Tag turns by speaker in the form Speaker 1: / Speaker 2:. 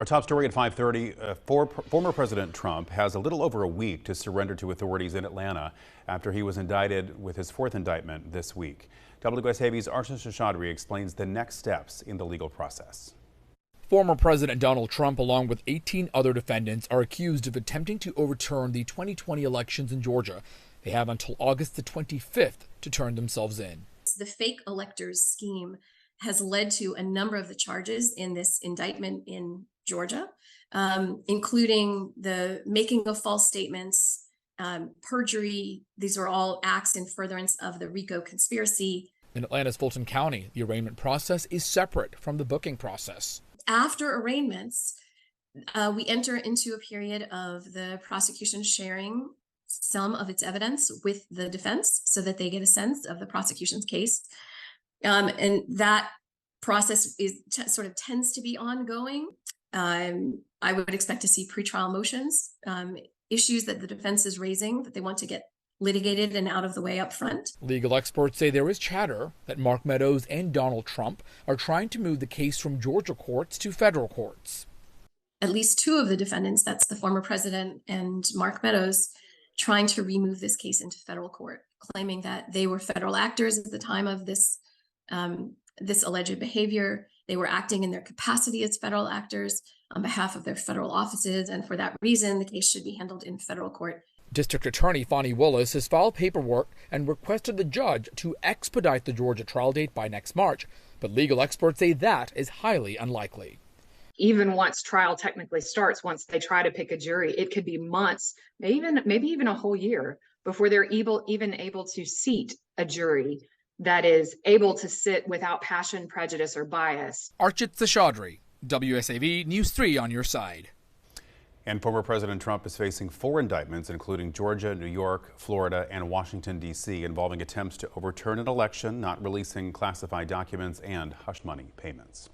Speaker 1: Our top story at 5:30, former President Trump has a little over a week to surrender to authorities in Atlanta after he was indicted with his fourth indictment this week. WSAV's Arshad Shashadri explains the next steps in the legal process.
Speaker 2: Former President Donald Trump, along with 18 other defendants, are accused of attempting to overturn the 2020 elections in Georgia. They have until August the 25th to turn themselves in.
Speaker 3: The fake electors scheme has led to a number of the charges in this indictment in Georgia, including the making of false statements, perjury. These are all acts in furtherance of the RICO conspiracy.
Speaker 2: In Atlanta's Fulton County, the arraignment process is separate from the booking process.
Speaker 3: After arraignments, we enter into a period of the prosecution sharing some of its evidence with the defense so that they get a sense of the prosecution's case. And that process is sort of tends to be ongoing. I would expect to see pretrial motions, issues that the defense is raising that they want to get litigated and out of the way up front.
Speaker 2: Legal experts say there is chatter that Mark Meadows and Donald Trump are trying to move the case from Georgia courts to federal courts.
Speaker 3: At least two of the defendants, that's the former president and Mark Meadows, trying to remove this case into federal court, claiming that they were federal actors at the time of this alleged behavior. They were acting in their capacity as federal actors on behalf of their federal offices, and for that reason, the case should be handled in federal court.
Speaker 2: District Attorney Fonnie Willis has filed paperwork and requested the judge to expedite the Georgia trial date by next March, but legal experts say that is highly unlikely.
Speaker 4: Even once trial technically starts, once they try to pick a jury, it could be months, maybe even a whole year before they're even able to seat a jury that is able to sit without passion, prejudice, or bias.
Speaker 2: Arshad Shashadri, WSAV News 3 on your side.
Speaker 1: And former President Trump is facing 4 indictments, including Georgia, New York, Florida, and Washington, D.C., involving attempts to overturn an election, not releasing classified documents, and hush money payments.